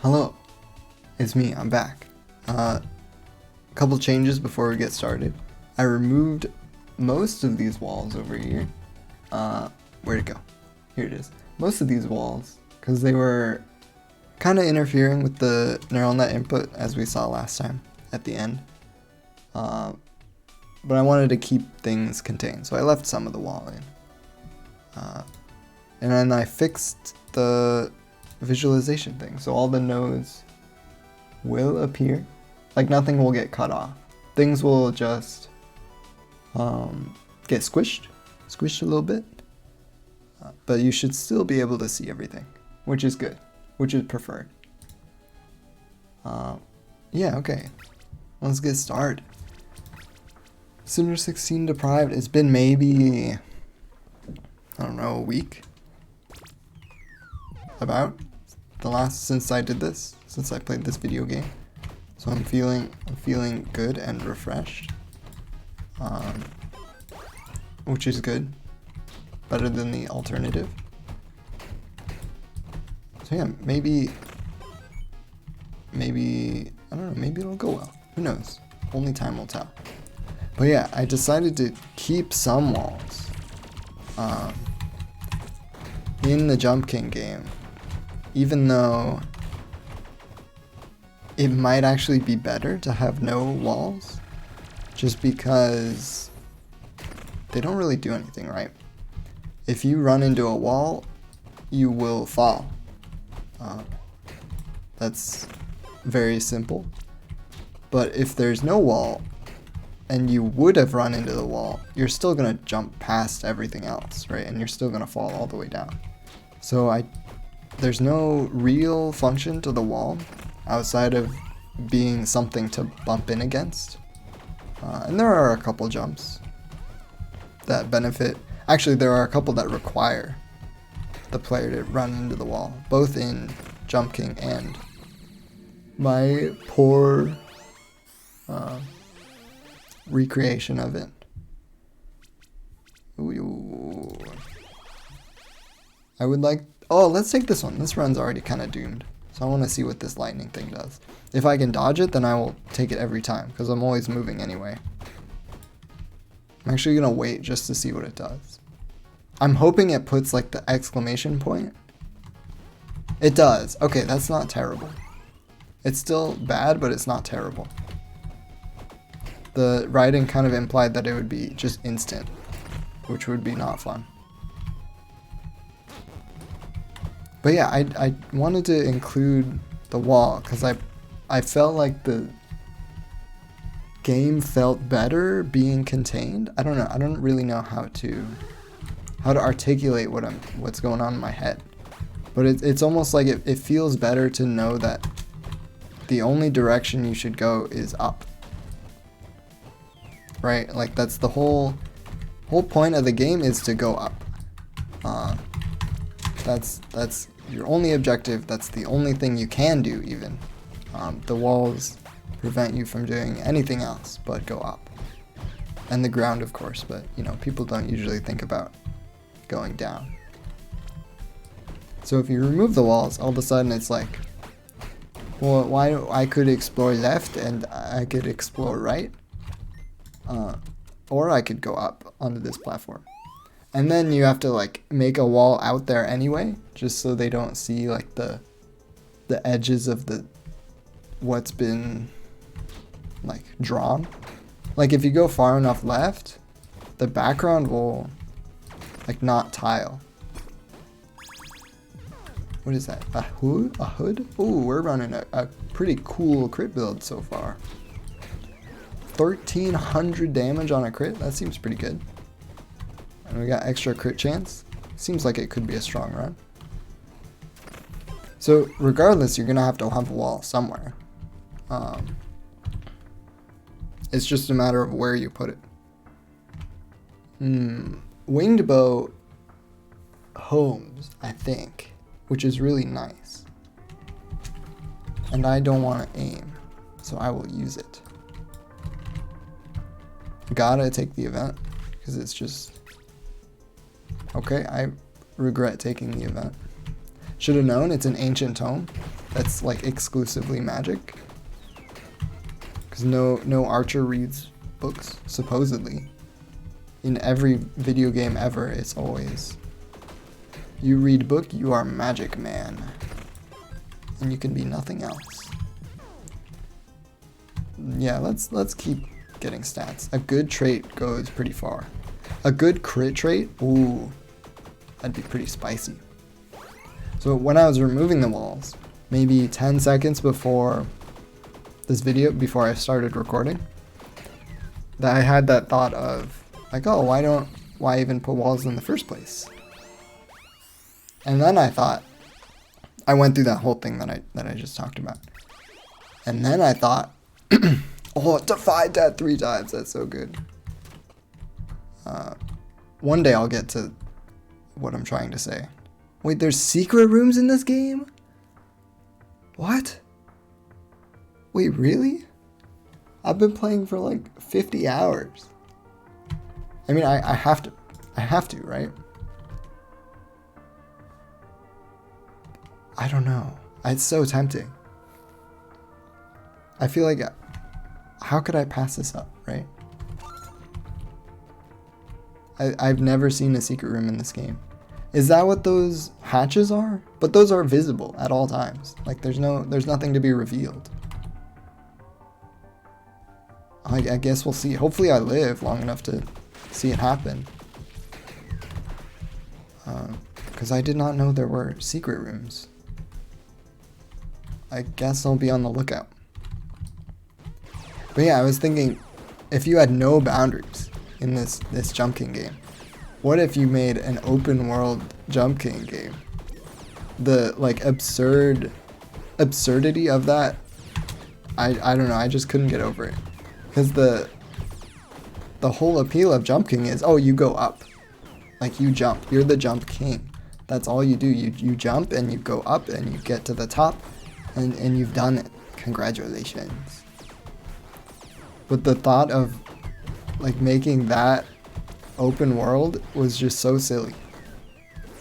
Hello, it's me, I'm back. Couple changes before we get started. I removed most of these walls over here. Where'd it go? Here it is. Most of these walls, because they were kind of interfering with the neural net input as we saw last time at the end. But I wanted to keep things contained, so I left some of the wall in. And then I fixed the visualization thing, so all the nodes will appear. Like nothing will get cut off. Things will just get squished a little bit. But you should still be able to see everything, which is good, which is preferred. Yeah, okay. Let's get started. Cinder 16 deprived. It's been maybe, I don't know, a week? About the last since I did this, since I played this video game. So I'm feeling good and refreshed. Which is good. Better than the alternative. So yeah, maybe I don't know, maybe it'll go well. Who knows? Only time will tell. But yeah, I decided to keep some walls in the Jump King game, even though it might actually be better to have no walls, just because they don't really do anything, right? If you run into a wall, you will fall. That's very simple. But if there's no wall, and you would have run into the wall, you're still gonna jump past everything else, right? And you're still gonna fall all the way down. So there's no real function to the wall outside of being something to bump in against. And there are a couple jumps that benefit. Actually, there are a couple that require the player to run into the wall, both in Jump King and my poor recreation of it. Ooh. I would like... Oh, let's take this one. This run's already kind of doomed. So I want to see what this lightning thing does. If I can dodge it, then I will take it every time, because I'm always moving anyway. I'm actually going to wait just to see what it does. I'm hoping it puts like the exclamation point. It does. Okay, that's not terrible. It's still bad, but it's not terrible. The writing kind of implied that it would be just instant, which would be not fun. But yeah, I wanted to include the wall because I felt like the game felt better being contained. I don't know. I don't really know how to articulate what's going on in my head. But it's almost like it feels better to know that the only direction you should go is up. Right? Like that's the whole point of the game is to go up. That's your only objective. That's the only thing you can do even. The walls prevent you from doing anything else but go up. And the ground, of course, but you know, people don't usually think about going down. So if you remove the walls, all of a sudden it's like, well, why I could explore left and I could explore right. Or I could go up onto this platform. And then you have to like make a wall out there anyway, just so they don't see like the edges of what's been like drawn. Like if you go far enough left, the background will like not tile. What is that? A hood? A hood? Ooh, we're running a pretty cool crit build so far. 1300 damage on a crit? That seems pretty good. And we got extra crit chance. Seems like it could be a strong run. So regardless, you're gonna have to have a wall somewhere. It's just a matter of where you put it. Winged bow homes, I think, which is really nice. And I don't want to aim, so I will use it. Gotta take the event, because it's just... Okay, I regret taking the event. Should have known, it's an ancient tome. that's like exclusively magic. Because no archer reads books, supposedly. In every video game ever, it's always, you read book, you are magic man. And you can be nothing else. Yeah, let's keep getting stats. A good trait goes pretty far. A good crit trait, ooh, that'd be pretty spicy. So when I was removing the walls, maybe 10 seconds before this video, before I started recording, that I had that thought of like, oh, why even put walls in the first place? And then I thought, I went through that whole thing that I just talked about. And then I thought, oh, defied that 3 times, that's so good. One day I'll get to what I'm trying to say. Wait, there's secret rooms in this game? What? Wait, really? I've been playing for like 50 hours. I mean, I have to, right? I don't know. It's so tempting. I feel like, how could I pass this up, right? I've never seen a secret room in this game. Is that what those hatches are? But those are visible at all times. Like there's nothing to be revealed. I guess we'll see. Hopefully I live long enough to see it happen. Because I did not know there were secret rooms. I guess I'll be on the lookout. But yeah, I was thinking, if you had no boundaries in this Jump King game, what if you made an open world Jump King game? The like absurdity of that, I don't know, I just couldn't get over it. Because the whole appeal of Jump King is, oh, you go up. Like you jump, you're the Jump King. That's all you do, you jump and you go up and you get to the top and you've done it. Congratulations. But the thought of like making that open world was just so silly.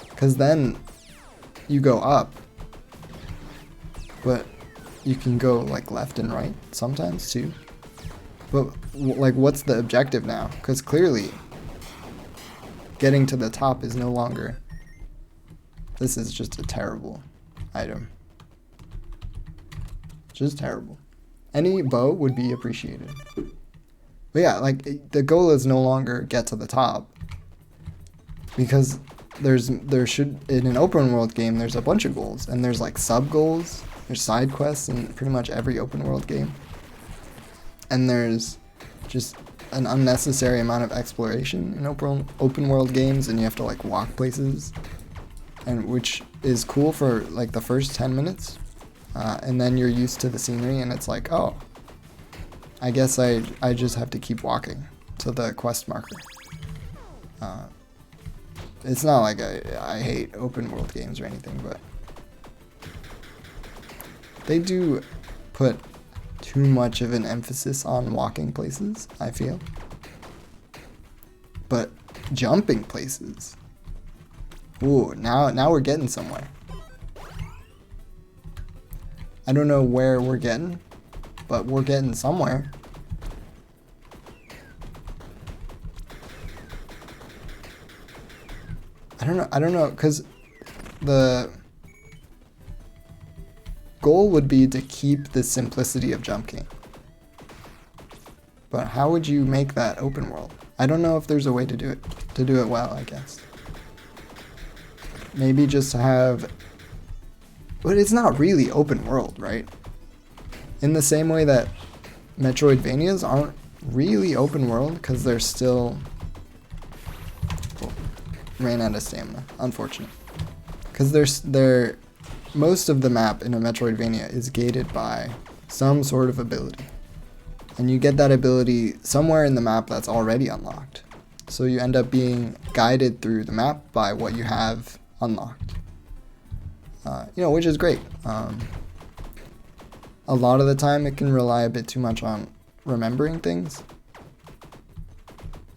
Because then you go up, but you can go like left and right sometimes too. But like, what's the objective now? Because clearly getting to the top is no longer. This is just a terrible item. Just terrible. Any bow would be appreciated. But yeah, like the goal is no longer get to the top, because there should, in an open world game, there's a bunch of goals, and there's like sub goals, there's side quests in pretty much every open world game, and there's just an unnecessary amount of exploration in open world games, and you have to like walk places, and which is cool for like the first 10 minutes, and then you're used to the scenery, and it's like, oh, I guess I just have to keep walking to the quest marker. It's not like I hate open world games or anything, but they do put too much of an emphasis on walking places, I feel. But jumping places, ooh, now we're getting somewhere. I don't know where we're getting, but we're getting somewhere. I don't know, because the goal would be to keep the simplicity of Jump King. But how would you make that open world? I don't know if there's a way to do it well, I guess. Maybe just have, but it's not really open world, right? In the same way that Metroidvanias aren't really open world, because they're still, ran out of stamina, unfortunate. Because they're most of the map in a Metroidvania is gated by some sort of ability. And you get that ability somewhere in the map that's already unlocked. So you end up being guided through the map by what you have unlocked. Which is great. A lot of the time it can rely a bit too much on remembering things.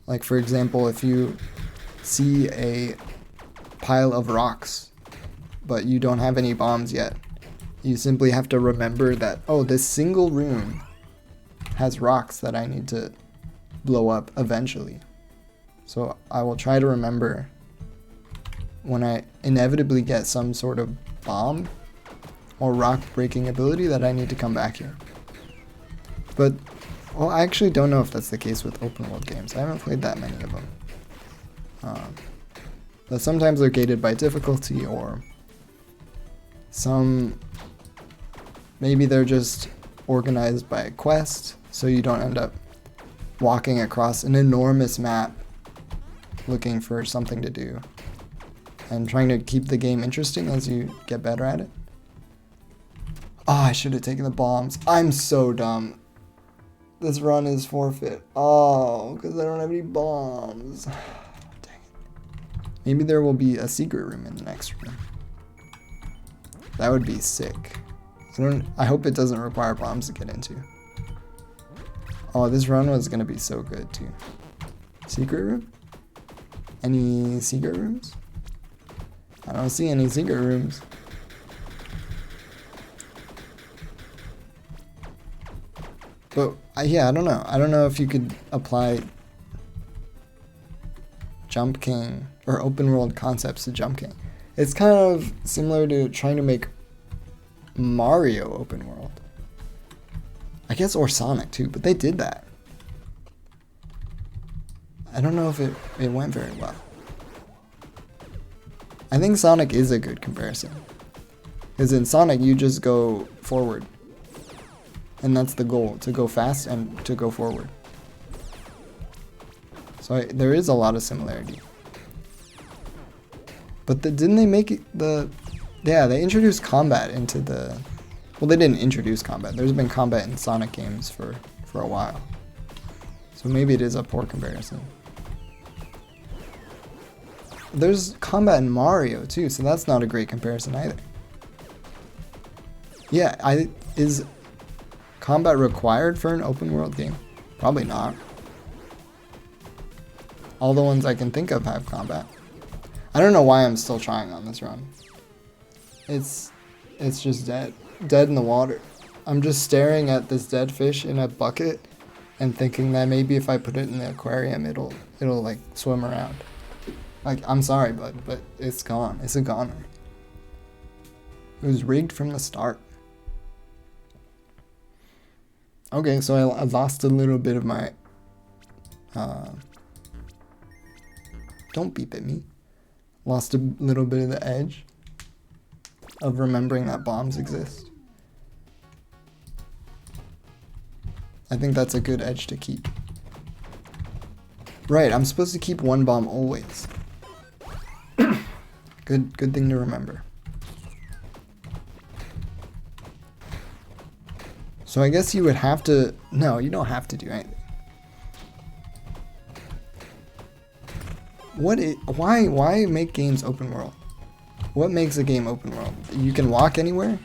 Like for example, if you see a pile of rocks, but you don't have any bombs yet, You simply have to remember that, oh, this single room has rocks that I need to blow up eventually. So I will try to remember when I inevitably get some sort of bomb or rock breaking ability that I need to come back here. But, well, I actually don't know if that's the case with open world games. I haven't played that many of them. But sometimes they're gated by difficulty, or maybe they're just organized by a quest, so you don't end up walking across an enormous map looking for something to do and trying to keep the game interesting as you get better at it. Oh, I should have taken the bombs. I'm so dumb. This run is forfeit. Oh, because I don't have any bombs. Dang it. Maybe there will be a secret room in the next room. That would be sick. I hope it doesn't require bombs to get into. Oh, this run was going to be so good too. Secret room? Any secret rooms? I don't see any secret rooms. But yeah, I don't know. I don't know if you could apply Jump King or open world concepts to Jump King. It's kind of similar to trying to make Mario open world. I guess, or Sonic too, but they did that. I don't know if it went very well. I think Sonic is a good comparison. Because in Sonic, you just go forward. And that's the goal, to go fast and to go forward. So there is a lot of similarity. But didn't they make yeah, they introduced combat into the... Well, they didn't introduce combat. There's been combat in Sonic games for a while. So maybe it is a poor comparison. There's combat in Mario too, so that's not a great comparison either. Yeah, is combat required for an open world game? Probably not. All the ones I can think of have combat. I don't know why I'm still trying on this run. It's just dead in the water. I'm just staring at this dead fish in a bucket and thinking that maybe if I put it in the aquarium, it'll like swim around. Like, I'm sorry, bud, but it's gone. It's a goner. It was rigged from the start. Okay, so I lost a little bit of my... Don't beep at me. Lost a little bit of the edge of remembering that bombs exist. I think that's a good edge to keep. Right, I'm supposed to keep one bomb always. Good thing to remember. So I guess you would have to... No, you don't have to do anything. Why make games open world? What makes a game open world? You can walk anywhere?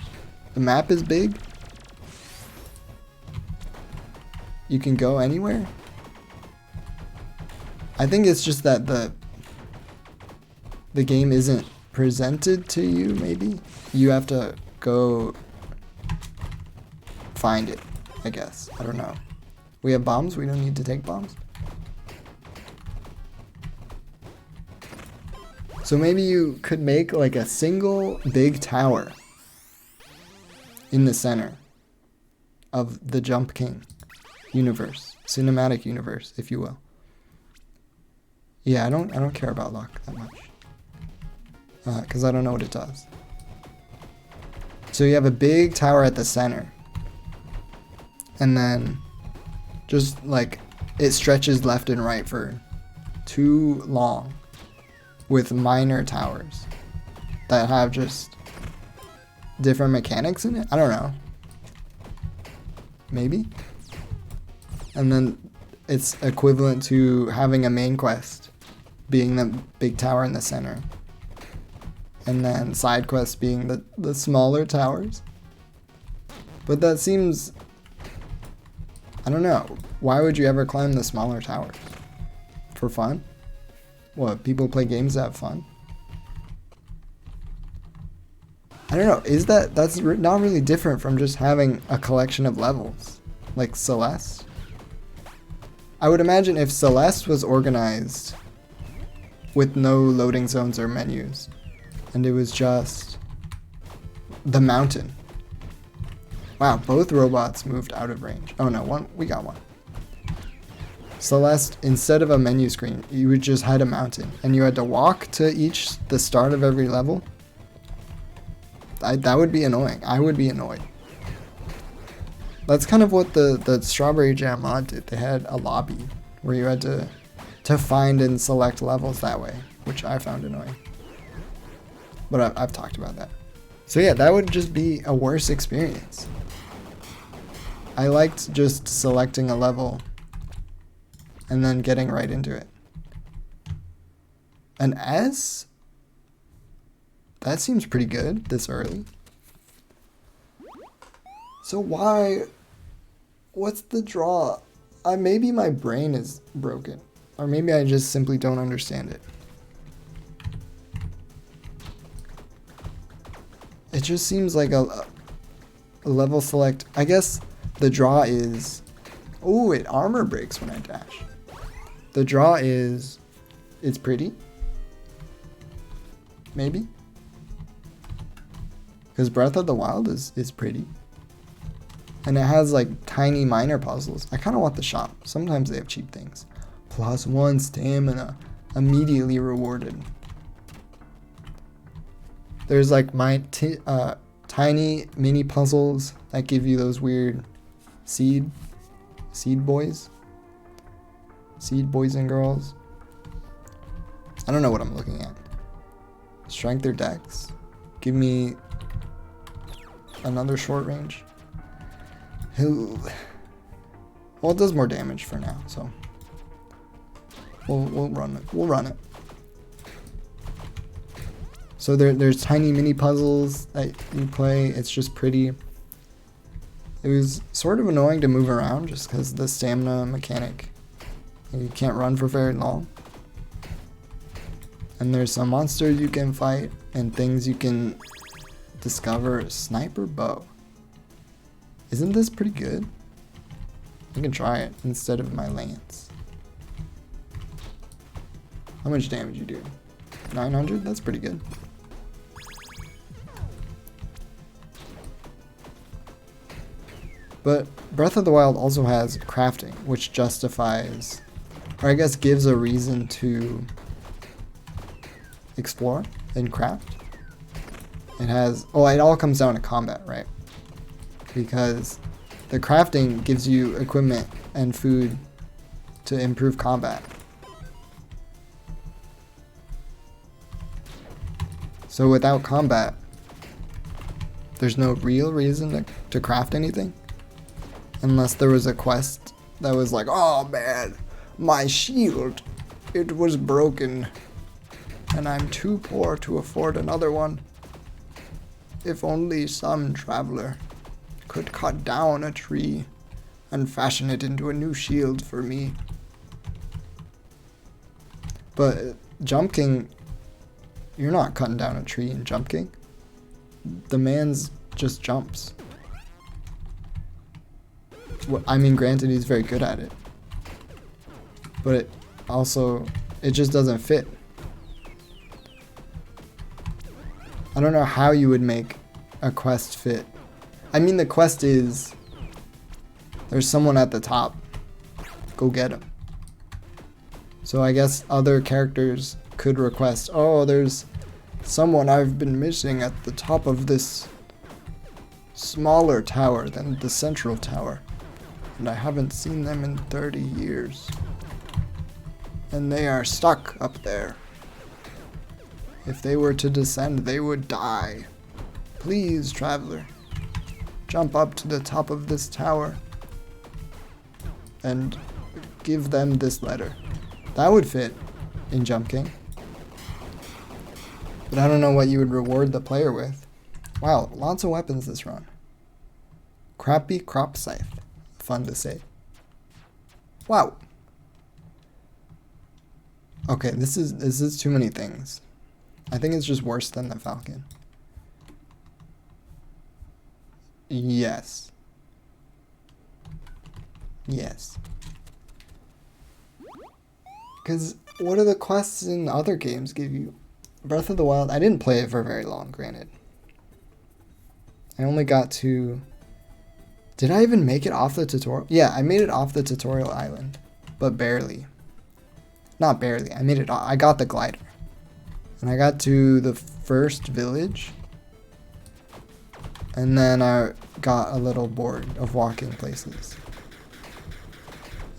The map is big? You can go anywhere? I think it's just that the game isn't presented to you, maybe? You have to go find it, I guess. I don't know. We have bombs? We don't need to take bombs? So maybe you could make like a single big tower in the center of the Jump King universe, cinematic universe, if you will. Yeah, I don't care about luck that much, because I don't know what it does. So you have a big tower at the center, and then just like it stretches left and right for too long, with minor towers that have just different mechanics in it. I don't know. Maybe. And then it's equivalent to having a main quest being the big tower in the center, and then side quests being the smaller towers. But that seems... I don't know. Why would you ever climb the smaller tower? For fun? What, people play games to have fun? I don't know, that's not really different from just having a collection of levels, like Celeste? I would imagine if Celeste was organized with no loading zones or menus, and it was just the mountain. Wow, both robots moved out of range. Oh no, we got one. Celeste, instead of a menu screen, you would just had a mountain, and you had to walk to the start of every level. That would be annoying. I would be annoyed. That's kind of what the Strawberry Jam mod did. They had a lobby where you had to find and select levels that way, which I found annoying. But I've talked about that. So yeah, that would just be a worse experience. I liked just selecting a level and then getting right into it. An S? That seems pretty good this early. So what's the draw? Maybe my brain is broken, or maybe I just simply don't understand it. It just seems like a level select. I guess the draw is, oh, it armor breaks when I dash. The draw is, it's pretty. Maybe. Because Breath of the Wild is pretty. And it has like tiny minor puzzles. I kind of want the shop. Sometimes they have cheap things. +1 stamina. Immediately rewarded. There's like tiny mini puzzles that give you those weird seed boys. Seed boys and girls. I don't know what I'm looking at. Strength or dex. Give me another short range. Well, it does more damage for now, so we'll run it. We'll run it. So there's tiny mini puzzles that you play. It's just pretty. It was sort of annoying to move around just because the stamina mechanic. You can't run for very long. And there's some monsters you can fight and things you can discover. Sniper bow. Isn't this pretty good? I can try it instead of my lance. How much damage you do? 900? That's pretty good. But Breath of the Wild also has crafting, which justifies, or I guess gives a reason to explore and craft. It has, oh, it all comes down to combat, right? Because the crafting gives you equipment and food to improve combat. So without combat, there's no real reason to craft anything. Unless there was a quest that was like, oh man, my shield, it was broken. And I'm too poor to afford another one. If only some traveler could cut down a tree and fashion it into a new shield for me. But Jump King, you're not cutting down a tree in Jump King. The man's just jumps. I mean, granted, he's very good at it. But it just doesn't fit. I don't know how you would make a quest fit. I mean, the quest is, there's someone at the top. Go get him. So I guess other characters could request, oh, there's someone I've been missing at the top of this smaller tower than the central tower. And I haven't seen them in 30 years. And they are stuck up there. If they were to descend, they would die. Please, traveler, jump up to the top of this tower and give them this letter. That would fit in Jump King. But I don't know what you would reward the player with. Wow, lots of weapons this run. Crappy crop scythe. Fun to say. Wow. Okay, this is too many things. I think it's just worse than the Falcon. Yes. Yes. Because what do the quests in other games give you? Breath of the Wild, I didn't play it for very long, granted. I only got to... Did I even make it off the tutorial? Yeah, I made it off the tutorial island, but barely. Not barely, I made it off. I got the glider. And I got to the first village. And then I got a little bored of walking places.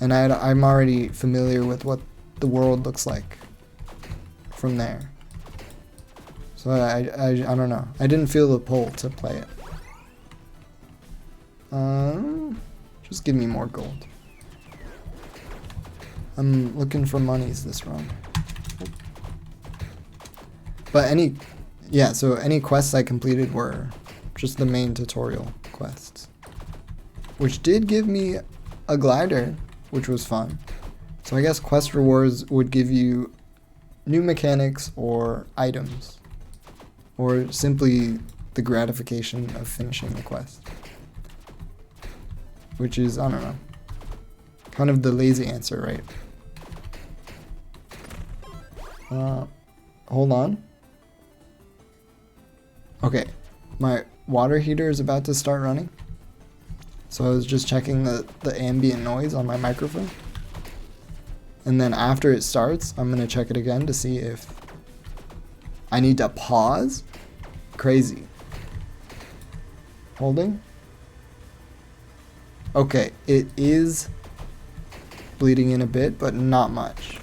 And I'm already familiar with what the world looks like from there. So I don't know. I didn't feel the pull to play it. Just give me more gold. I'm looking for monies this run. But so any quests I completed were just the main tutorial quests. Which did give me a glider, which was fun. So I guess quest rewards would give you new mechanics or items. Or simply the gratification of finishing the quest. Which is, I don't know, kind of the lazy answer, right? Hold on. Okay, my water heater is about to start running. So I was just checking the ambient noise on my microphone. And then after it starts, I'm going to check it again to see if I need to pause. Crazy. Holding. Okay, it is bleeding in a bit, but not much.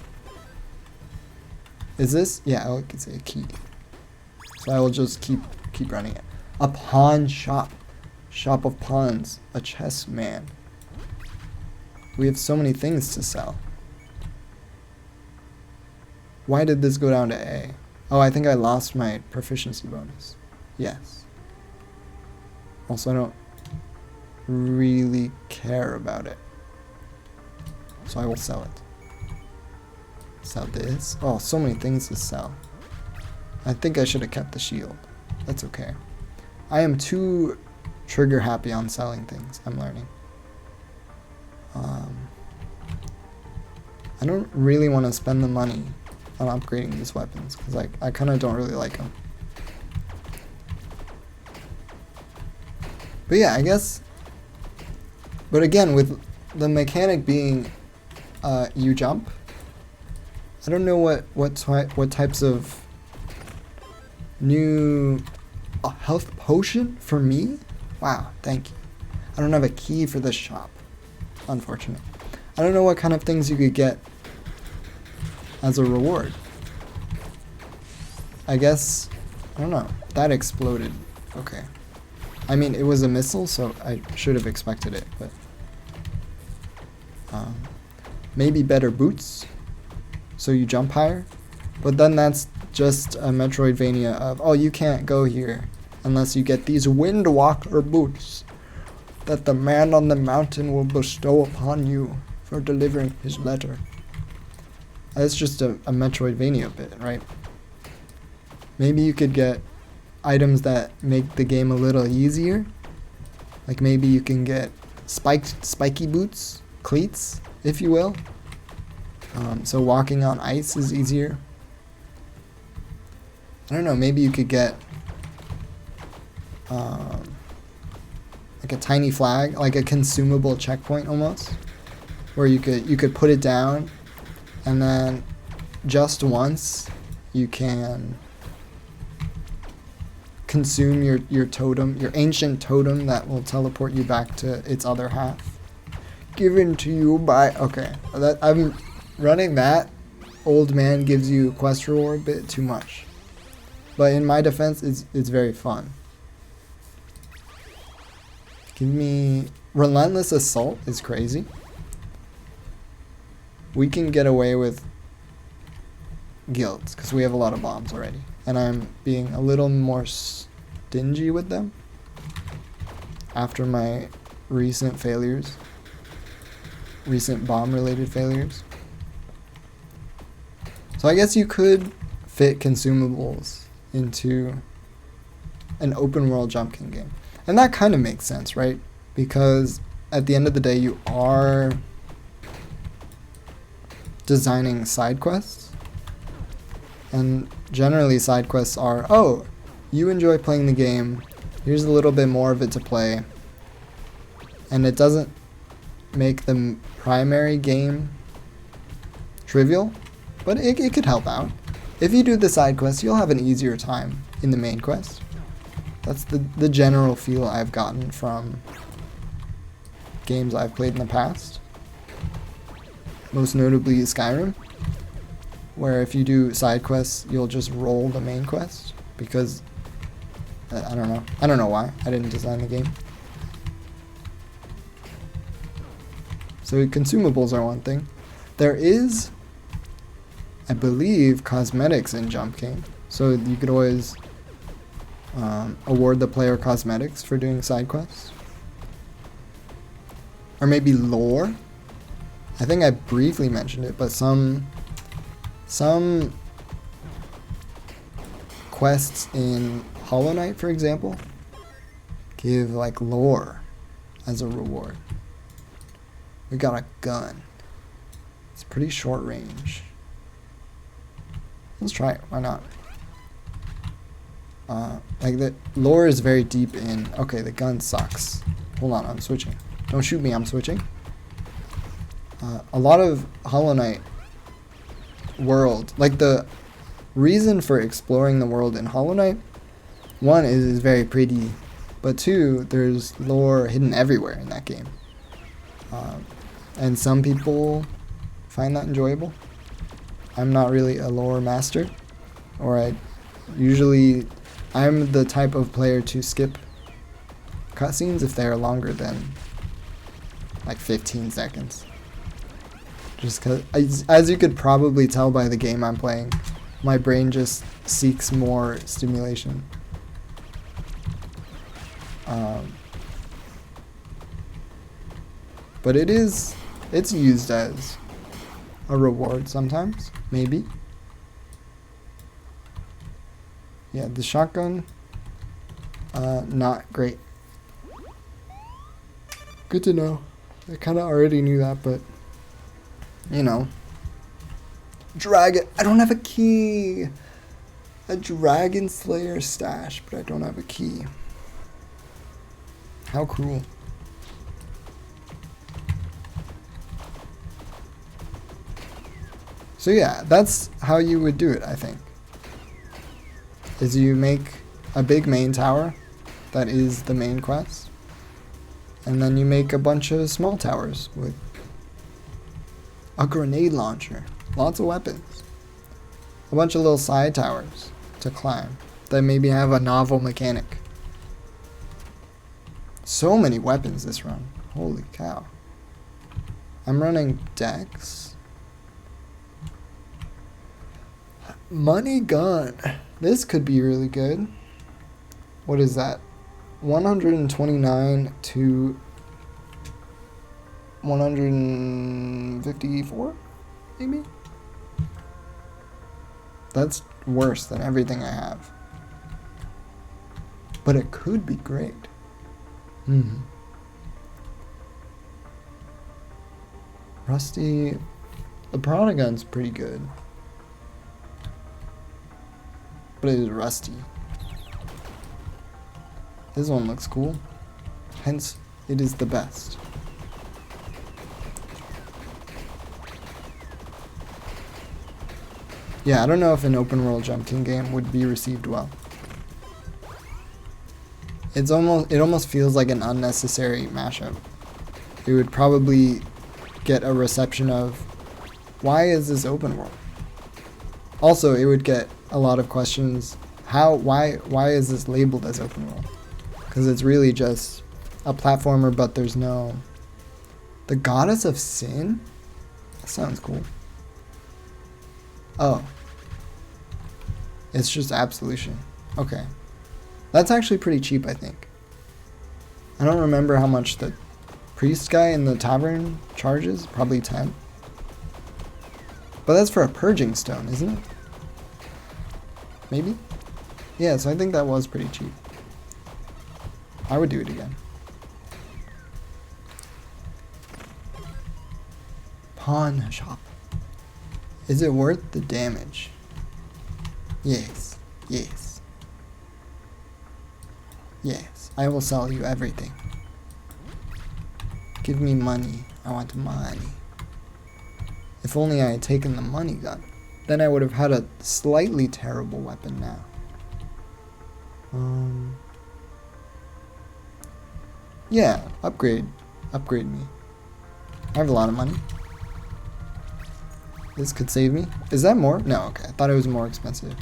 Is this? Yeah, I could say a key. So I will just keep running it. A pawn shop. Shop of pawns. A chess man. We have so many things to sell. Why did this go down to A? Oh, I think I lost my proficiency bonus. Yes. Also, I don't really care about it. So I will sell it. Sell this. Oh, so many things to sell. I think I should have kept the shield. That's okay. I am too trigger happy on selling things, I'm learning. I don't really want to spend the money on upgrading these weapons, because I kind of don't really like them. But yeah, I guess... But again, with the mechanic being you jump, I don't know what types of new... A health potion for me? Wow, thank you. I don't have a key for this shop. Unfortunate. I don't know what kind of things you could get as a reward. I guess, I don't know. That exploded. Okay. I mean, it was a missile, so I should have expected it, but... maybe better boots, so you jump higher. But then that's just a Metroidvania of, oh, you can't go here unless you get these Windwalker boots that the man on the mountain will bestow upon you for delivering his letter. That's just a Metroidvania bit, right? Maybe you could get items that make the game a little easier. Like maybe you can get spiky boots, cleats, if you will. So walking on ice is easier. I don't know, maybe you could get like a tiny flag, like a consumable checkpoint almost, where you could put it down, and then just once you can consume your totem, your ancient totem that will teleport you back to its other half. Given to you by... Okay, I'm running that. Old man gives you quest reward bit too much. But in my defense, it's very fun. Give me... Relentless Assault is crazy. We can get away with guilds, because we have a lot of bombs already. And I'm being a little more stingy with them after my recent failures. Recent bomb-related failures. So I guess you could fit consumables into an open world jumping game. And that kind of makes sense, right? Because at the end of the day, you are designing side quests. And generally side quests are, oh, you enjoy playing the game, here's a little bit more of it to play. And it doesn't make the primary game trivial, but it could help out. If you do the side quests, you'll have an easier time in the main quest. That's the general feel I've gotten from games I've played in the past. Most notably Skyrim, where if you do side quests, you'll just roll the main quest, because I don't know why. I didn't design the game. So consumables are one thing. There is, I believe, cosmetics in Jump King, so you could always award the player cosmetics for doing side quests. Or maybe lore. I think I briefly mentioned it, but some quests in Hollow Knight, for example, give like lore as a reward. We got a gun. It's pretty short range. Let's try it. Why not? Like the lore is very deep in. Okay, the gun sucks. Hold on, I'm switching. Don't shoot me, I'm switching. A lot of Hollow Knight world, like the reason for exploring the world in Hollow Knight, one is it's very pretty, but two, there's lore hidden everywhere in that game. And some people find that enjoyable. I'm not really a lore master, or I'm the type of player to skip cutscenes if they are longer than like 15 seconds. Just because, as you could probably tell by the game I'm playing, my brain just seeks more stimulation. But it's used as a reward sometimes, maybe. Yeah, the shotgun, not great. Good to know. I kind of already knew that, but you know. Dragon. I don't have a key. A Dragon Slayer stash, but I don't have a key. How cruel. So yeah, that's how you would do it, I think. Is you make a big main tower that is the main quest, and then you make a bunch of small towers with a grenade launcher, lots of weapons, a bunch of little side towers to climb that maybe have a novel mechanic. So many weapons this run. Holy cow. I'm running Dex. Money gun. This could be really good. What is that? 129 to 154, maybe? That's worse than everything I have. But it could be great. Rusty. The Piranha Gun's pretty good. But it is rusty. This one looks cool. Hence, it is the best. Yeah, I don't know if an open world Jump King game would be received well. It almost feels like an unnecessary mashup. It would probably get a reception of, why is this open world? Also, it would get a lot of questions. Why is this labeled as open world? Because it's really just a platformer, but there's no... The Goddess of Sin? That sounds cool. Oh. It's just Absolution. Okay. That's actually pretty cheap, I think. I don't remember how much the priest guy in the tavern charges. Probably 10. But that's for a purging stone, isn't it? Maybe? Yeah, so I think that was pretty cheap. I would do it again. Pawn shop. Is it worth the damage? Yes. Yes. Yes. I will sell you everything. Give me money. I want money. If only I had taken the money gun. Then I would have had a slightly terrible weapon now. Yeah, upgrade. Upgrade me. I have a lot of money. This could save me. Is that more? No, okay. I thought it was more expensive.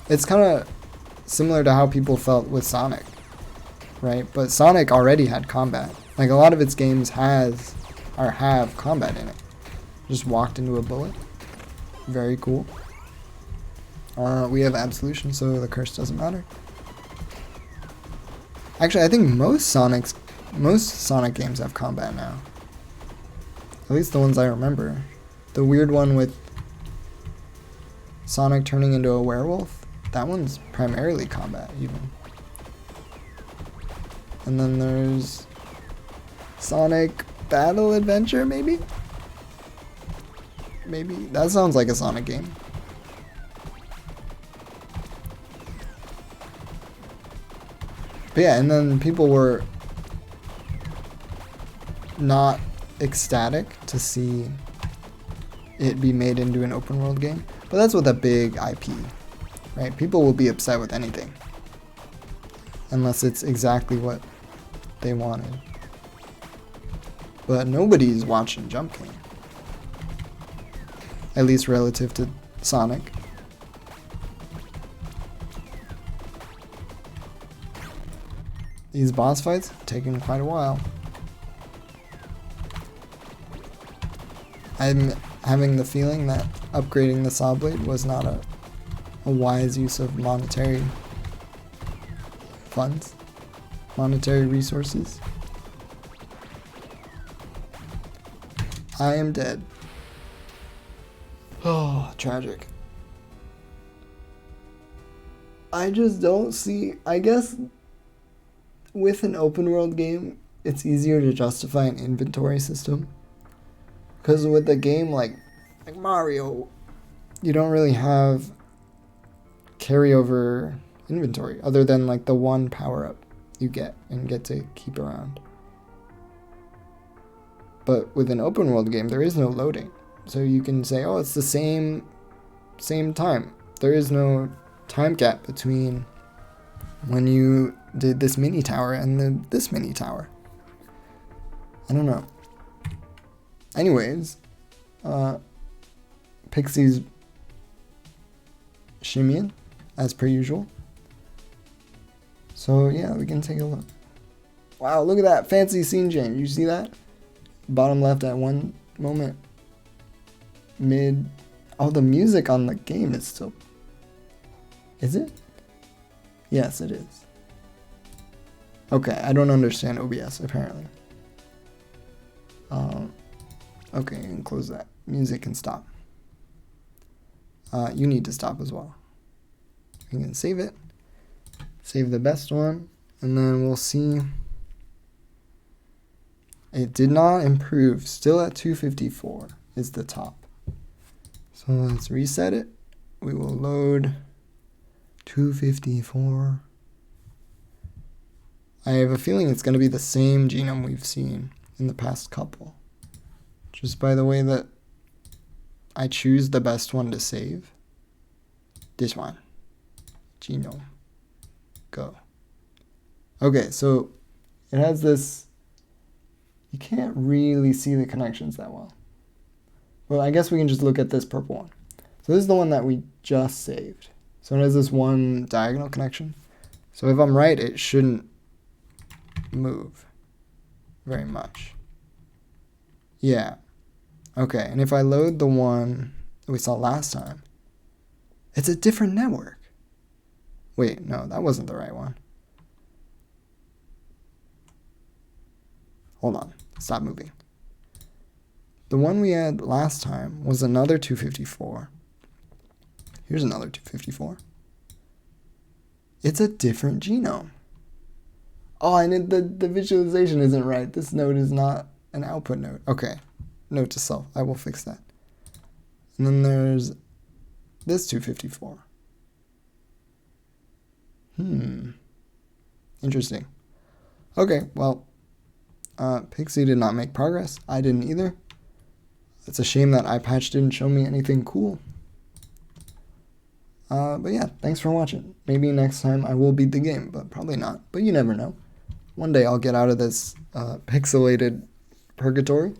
It's kind of similar to how people felt with Sonic, right? But Sonic already had combat. Like, a lot of its games have combat in it. Just walked into a bullet. Very cool. We have Absolution, so the curse doesn't matter. Actually, I think most Sonic games have combat now. At least the ones I remember. The weird one with Sonic turning into a werewolf, that one's primarily combat, even. And then there's Sonic Battle Adventure, maybe? Maybe. That sounds like a Sonic game. But yeah, and then people were not ecstatic to see it be made into an open world game. But that's with a big IP, right? People will be upset with anything. Unless it's exactly what they wanted. But nobody's watching Jump King. At least relative to Sonic. These boss fights have taken quite a while. I'm having the feeling that upgrading the saw blade was not a wise use of monetary funds, monetary resources. I am dead. Oh, tragic. I just don't see, I guess with an open world game, it's easier to justify an inventory system. Because with a game like Mario, you don't really have carryover inventory other than like the one power up you get and get to keep around. But with an open world game, there is no loading. So you can say, oh, it's the same time. There is no time gap between when you did this mini tower and this mini tower. I don't know. Anyways, Pixie's shimmying as per usual. So yeah, we can take a look. Wow, look at that fancy scene change. You see that? Bottom left at one moment. Mid. Oh, the music on the game is still. Is it? Yes, it is. Okay, I don't understand OBS apparently. Okay, you can close that. Music can stop. You need to stop as well. You can save it. Save the best one, and then we'll see. It did not improve. Still at 254 is the top. So let's reset it. We will load 254. I have a feeling it's going to be the same genome we've seen in the past couple. Just by the way that I choose the best one to save. This one. Genome. Go. Okay, so it has this. You can't really see the connections that well. Well, I guess we can just look at this purple one. So this is the one that we just saved. So it has this one diagonal connection. So if I'm right, it shouldn't move very much. Yeah. Okay, and if I load the one that we saw last time, it's a different network. Wait, no, that wasn't the right one. Hold on, stop moving. The one we had last time was another 254. Here's another 254. It's a different genome. Oh, and the visualization isn't right. This node is not an output node. Okay, note to self, I will fix that. And then there's this 254. Interesting. Okay, well, Pixie did not make progress. I didn't either. It's a shame that iPatch didn't show me anything cool. But yeah, thanks for watching. Maybe next time I will beat the game, but probably not. But you never know. One day I'll get out of this pixelated purgatory